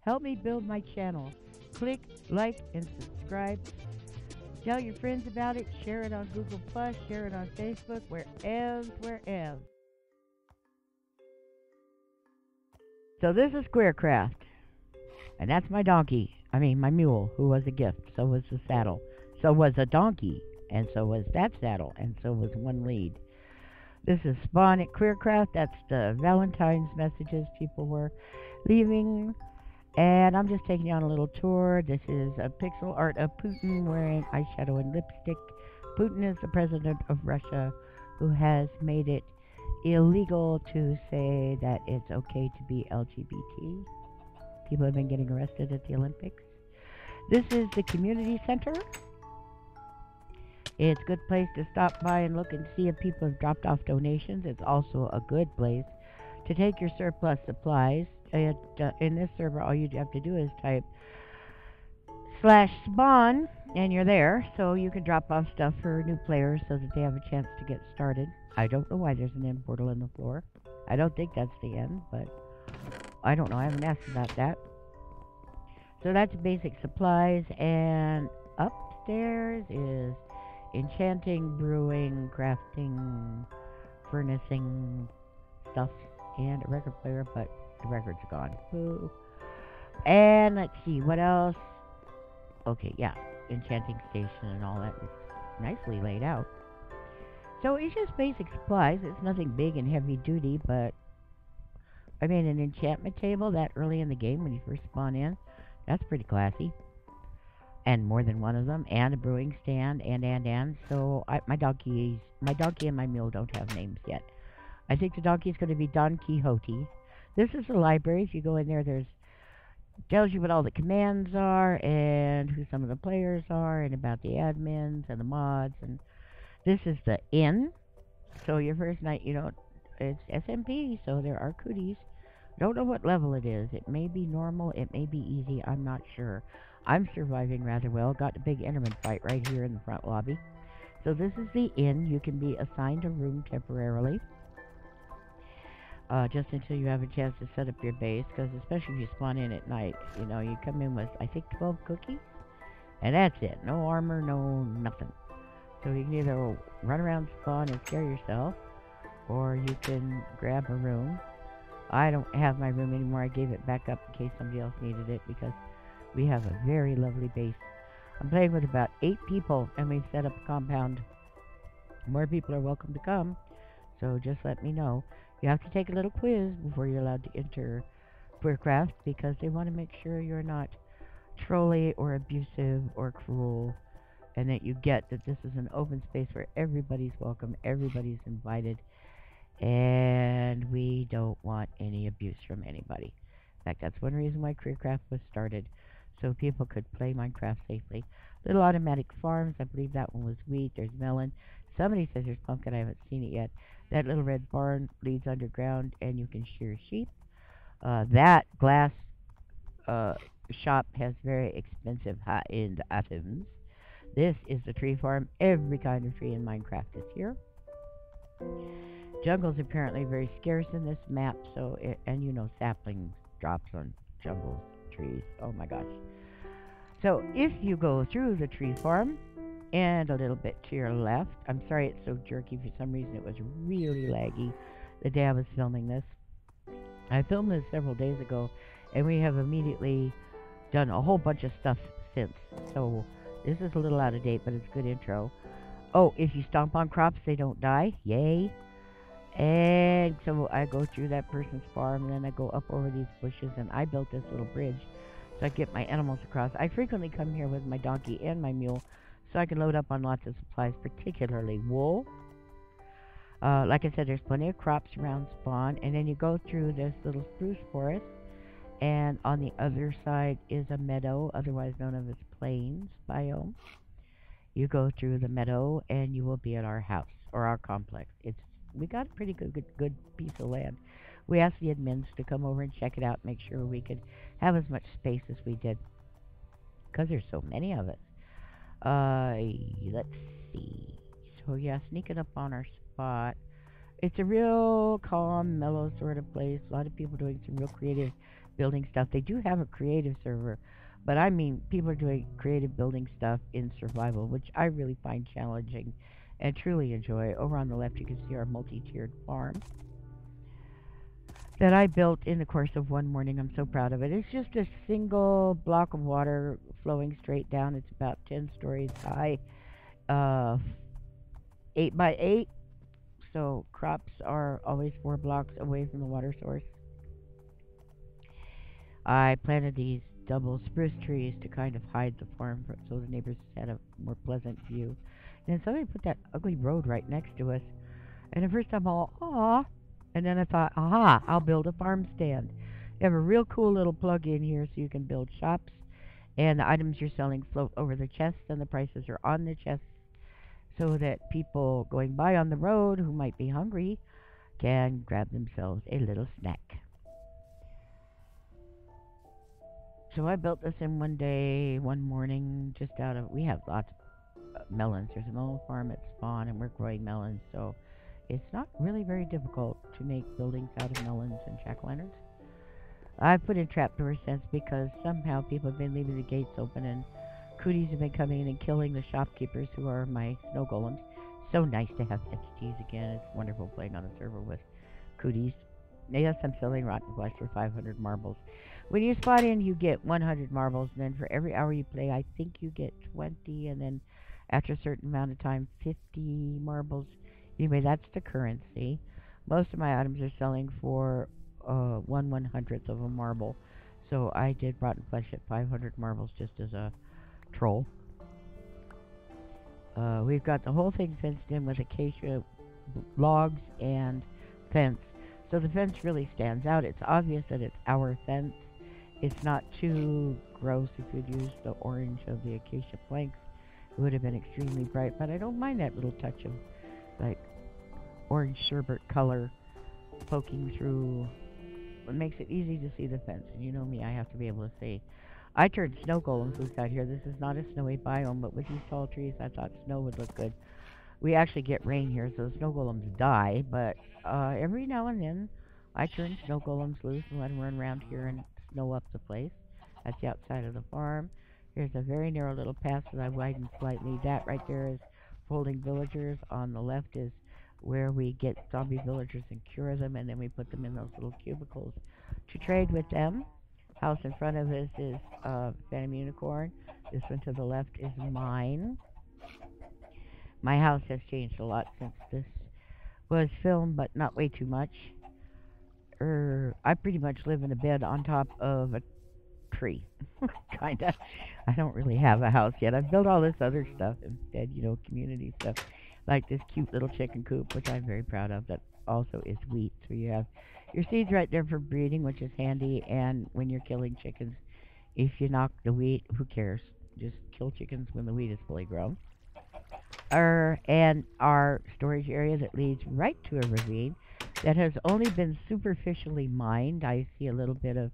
Help me build my channel. Click like and subscribe. Tell your friends about it. Share it on Google Plus. Share it on Facebook. Wherever. So this is QueerCraft. And that's my donkey. I mean, my mule, who was a gift. So was the saddle. So was a donkey. And so was that saddle. And so was one lead. This is Spawn at QueerCraft. That's the Valentine's messages people were leaving. And I'm just taking you on a little tour. This is a pixel art of Putin wearing eyeshadow and lipstick. Putin is the president of Russia who has made it illegal to say that it's okay to be LGBT. People have been getting arrested at the Olympics. This is the community center. It's a good place to stop by and look and see if people have dropped off donations. It's also a good place to take your surplus supplies. In this server, all you have to do is type /spawn and you're there. So you can drop off stuff for new players so that they have a chance to get started. I don't know why there's an end portal in the floor. I don't think that's the end, but I don't know. I haven't asked about that. So that's basic supplies, and upstairs is enchanting, brewing, crafting, furnacing stuff, and a record player, but the record's gone. Woo. And let's see, what else? Okay, yeah, enchanting station and all that. It's nicely laid out. So it's just basic supplies. It's nothing big and heavy duty, but I mean, an enchantment table that early in the game when you first spawn in, that's pretty classy. And more than one of them, and a brewing stand, and. So my donkey and my mule don't have names yet. I think the donkey is going to be Don Quixote. This is the library. If you go in there, tells you what all the commands are, and who some of the players are, and about the admins and the mods. And this is the inn. So your first night, it's SMP, so there are cooties. Don't know what level it is. It may be normal, it may be easy, I'm not sure. I'm surviving rather well. Got a big Enderman fight right here in the front lobby. So this is the inn. You can be assigned a room temporarily. Just until you have a chance to set up your base, because especially if you spawn in at night, you come in with, I think, 12 cookies, and that's it. No armor, no nothing. So you can either run around spawn and scare yourself, or you can grab a room. I don't have my room anymore. I gave it back up in case somebody else needed it, because we have a very lovely base. I'm playing with about 8 people, and we've set up a compound. More people are welcome to come, so just let me know. You have to take a little quiz before you're allowed to enter QueerCraft, because they want to make sure you're not trolly or abusive or cruel, and that you get that this is an open space where everybody's welcome, everybody's invited, and we don't want any abuse from anybody. In fact, that's one reason why QueerCraft was started, so people could play Minecraft safely. Little automatic farms. I believe that one was wheat. There's melon. Somebody says there's pumpkin. I haven't seen it yet. That little red barn leads underground, and you can shear sheep. That glass shop has very expensive high-end items. This is the tree farm. Every kind of tree in Minecraft is here. Jungle's apparently very scarce in this map, so saplings drops on jungle trees. Oh my gosh. So if you go through the tree farm and a little bit to your left, I'm sorry it's so jerky. For some reason it was really laggy the day I was filming this. I filmed this several days ago, and we have immediately done a whole bunch of stuff since. So this is a little out of date, but it's a good intro. Oh, if you stomp on crops, they don't die. Yay. And so I go through that person's farm, and then I go up over these bushes, and I built this little bridge so I get my animals across. I frequently come here with my donkey and my mule so I can load up on lots of supplies, particularly wool. Like I said, there's plenty of crops around spawn, and then you go through this little spruce forest, and on the other side is a meadow, otherwise known as plains biome. You go through the meadow, and you will be at our house, or our complex. We got a pretty good piece of land. We asked the admins to come over and check it out, make sure we could have as much space as we did, because there's so many of us. Let's see. So yeah, sneaking up on our spot. It's a real calm, mellow sort of place. A lot of people doing some real creative building stuff. They do have a creative server, but I mean, people are doing creative building stuff in survival, which I really find challenging and truly enjoy. Over on the left, you can see our multi-tiered farm that I built in the course of one morning. I'm so proud of it. It's just a single block of water flowing straight down. It's about 10 stories high, uh, 8 by 8. So crops are always 4 blocks away from the water source. I planted these double spruce trees to kind of hide the farm so the neighbors had a more pleasant view. And then somebody put that ugly road right next to us. And at first I'm all, aw. And then I thought, aha, I'll build a farm stand. You have a real cool little plug-in here so you can build shops. And the items you're selling float over the chests, and the prices are on the chests so that people going by on the road who might be hungry can grab themselves a little snack. So I built this in one day, one morning, just out of, we have lots of melons. There's a melon farm at Spawn, and we're growing melons, so it's not really very difficult to make buildings out of melons and jack-o'-lanterns. I've put in trapdoor since because somehow people have been leaving the gates open, and cooties have been coming in and killing the shopkeepers who are my snow golems. So nice to have entities again. It's wonderful playing on a server with cooties. Yes, I'm selling rotten flesh for 500 marbles. When you spot in, you get 100 marbles, and then for every hour you play, I think you get 20, and then after a certain amount of time, 50 marbles. Anyway, that's the currency. Most of my items are selling for 1/100th of a marble. So I did rotten flesh at 500 marbles just as a troll. We've got the whole thing fenced in with acacia logs and fence. So the fence really stands out. It's obvious that it's our fence. It's not too gross if you'd used the orange of the acacia planks. It would have been extremely bright, but I don't mind that little touch of like orange sherbet color poking through. It makes it easy to see the fence. And you know me, I have to be able to see. I turned snow golems loose out here. This is not a snowy biome, but with these tall trees, I thought snow would look good. We actually get rain here, so snow golems die, but every now and then I turn snow golems loose and let them run around here and snow up the place. That's the outside of the farm. Here's a very narrow little path that I widened slightly. That right there is folding villagers. On the left is where we get zombie villagers and cure them, and then we put them in those little cubicles to trade with them. House in front of us is Phantom Unicorn. This one to the left is mine. My house has changed a lot since this was filmed, but not way too much. I pretty much live in a bed on top of a tree. Kinda. I don't really have a house yet. I've built all this other stuff instead, community stuff. Like this cute little chicken coop, which I'm very proud of, that also is wheat. So you have your seeds right there for breeding, which is handy, and when you're killing chickens, if you knock the wheat, who cares? Just kill chickens when the wheat is fully grown. And our storage area that leads right to a ravine that has only been superficially mined. I see a little bit of,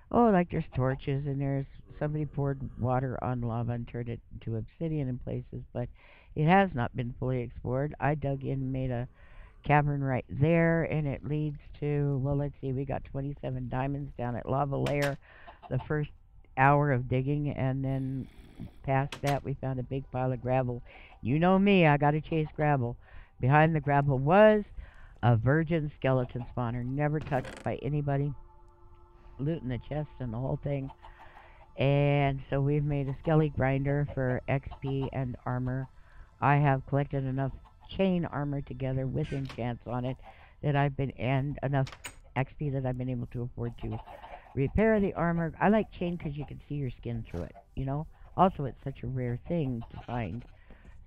like there's torches, and there's somebody poured water on lava and turned it into obsidian in places, but it has not been fully explored. I dug in and made a cavern right there, and it leads to, well, let's see, we got 27 diamonds down at lava layer the first hour of digging, and then past that we found a big pile of gravel. You know me, I gotta chase gravel. Behind the gravel was a virgin skeleton spawner, never touched by anybody, looting the chest and the whole thing. And so we've made a skelly grinder for XP and armor. I have collected enough chain armor together with enchants on it that and enough XP that I've been able to afford to repair the armor. I like chain because you can see your skin through it, Also, it's such a rare thing to find.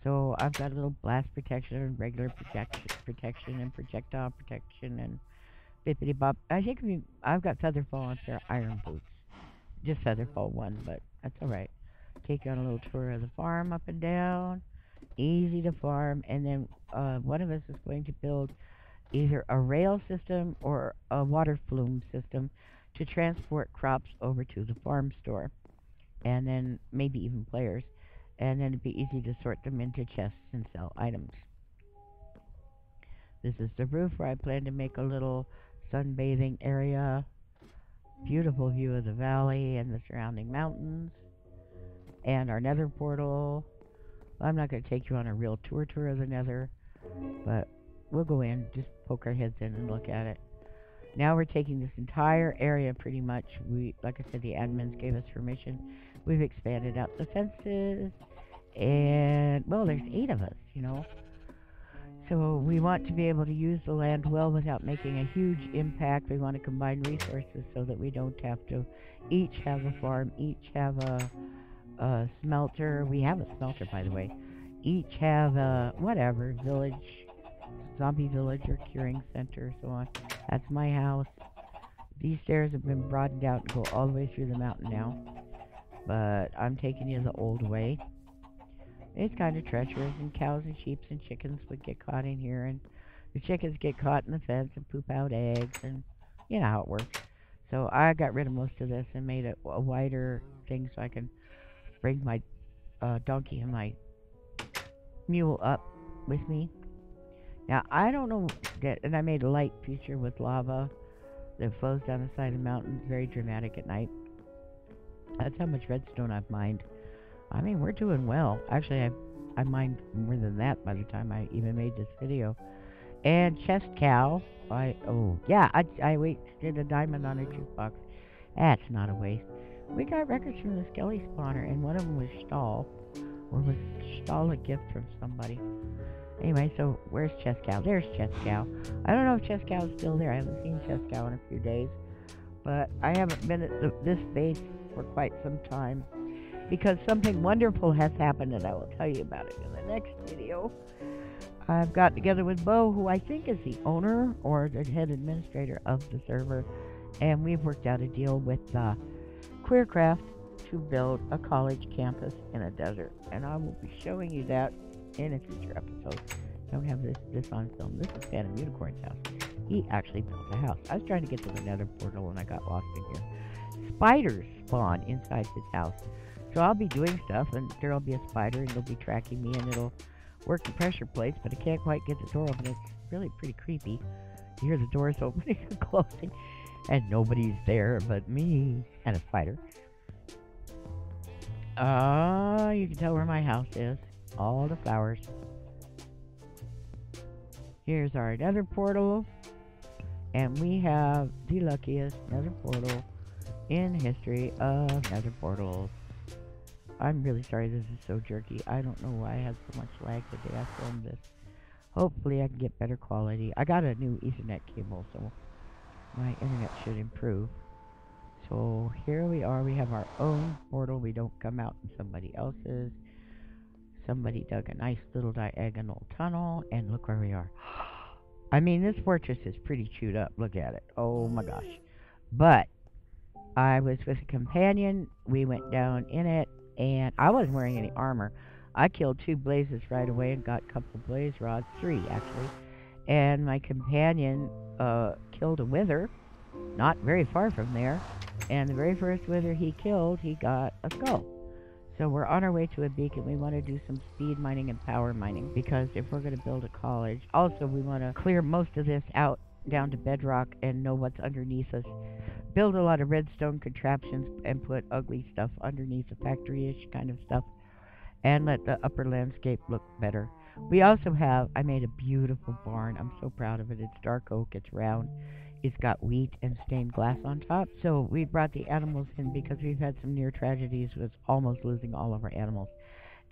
So I've got a little blast protection and regular protection and projectile protection and bippity bop. I think I've got Featherfall on pair of iron boots. Just Featherfall 1, but that's alright. Take you on a little tour of the farm up and down. Easy to farm. And then one of us is going to build either a rail system or a water flume system to transport crops over to the farm store. And then maybe even players. And then it'd be easy to sort them into chests and sell items. This is the roof where I plan to make a little sunbathing area. Beautiful view of the valley and the surrounding mountains. And our nether portal. I'm not going to take you on a real tour of the nether, but we'll go in, just poke our heads in and look at it. Now we're taking this entire area pretty much. Like I said, the admins gave us permission. We've expanded out the fences, and, well, there's 8 of us, you know. So we want to be able to use the land well without making a huge impact. We want to combine resources so that we don't have to each have a farm, each have a smelter. We have a smelter, by the way. Each have a, whatever, village, zombie village or curing center, so on. That's my house. These stairs have been broadened out and go all the way through the mountain now. But I'm taking you the old way. It's kind of treacherous, and cows and sheep and chickens would get caught in here, and the chickens get caught in the fence and poop out eggs, and you know how it works. So I got rid of most of this and made it a wider thing so I can bring my donkey and my mule up with me. Now, I don't know that, and I made a light feature with lava that flows down the side of the mountain. Very dramatic at night. That's how much redstone I've mined. I mean, we're doing well. Actually, I mined more than that by the time I even made this video. And chest cow. I wasted a diamond on a jukebox. That's not a waste. We got records from the Skelly spawner, and one of them was Stahl. Or was Stahl a gift from somebody? Anyway, so where's Chest Cow? There's Chest Cow. I don't know if Chest Cow is still there. I haven't seen Chest Cow in a few days. But I haven't been at this base for quite some time, because something wonderful has happened, and I will tell you about it in the next video. I've got together with Bo, who I think is the owner or the head administrator of the server, and we've worked out a deal with QueerCraft to build a college campus in a desert, and I will be showing you that in a future episode. Don't have this on film. This is Phantom Unicorn's house. He actually built a house. I was trying to get to the nether portal and I got lost in here. Spiders spawn inside his house. So I'll be doing stuff, and there'll be a spider, and it'll be tracking me, and it'll work the pressure plates, but I can't quite get the door open. It's really pretty creepy. You hear the doors opening and closing, and nobody's there but me and a spider. You can tell where my house is. All the flowers. Here's our nether portal, and we have the luckiest nether portal in history of nether portals. I'm really sorry this is so jerky. I don't know why I had so much lag the day I filmed this. Hopefully I can get better quality. I got a new Ethernet cable, so my internet should improve. So here we are. We have our own portal. We don't come out in somebody else's. Somebody dug a nice little diagonal tunnel, and look where we are. I mean, this fortress is pretty chewed up. Look at it. Oh my gosh. But I was with a companion. We went down in it, and I wasn't wearing any armor. I killed 2 blazes right away and got a couple blaze rods, 3 actually. And my companion killed a wither, not very far from there. And the very first wither he killed, he got a skull. So we're on our way to a beacon. We want to do some speed mining and power mining, because if we're going to build a college, also we want to clear most of this out down to bedrock and know what's underneath us. Build a lot of redstone contraptions and put ugly stuff underneath the factory-ish kind of stuff, and let the upper landscape look better. We also have, I made a beautiful barn. I'm so proud of it. It's dark oak, it's round, it's got wheat and stained glass on top. So we brought the animals in because we've had some near tragedies with almost losing all of our animals.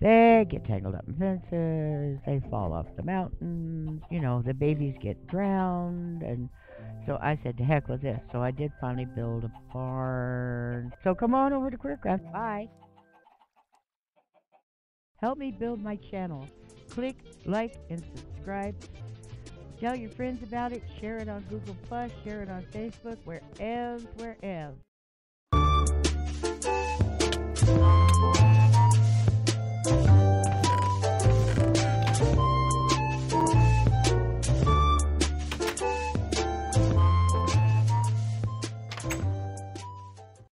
They get tangled up in fences, they fall off the mountains, you know, the babies get drowned, and so I said, to heck with this. So I did finally build a barn. So come on over to QueerCraft. Bye. Help me build my channel. Click, like, and subscribe. Tell your friends about it. Share it on Google+, share it on Facebook, wherever.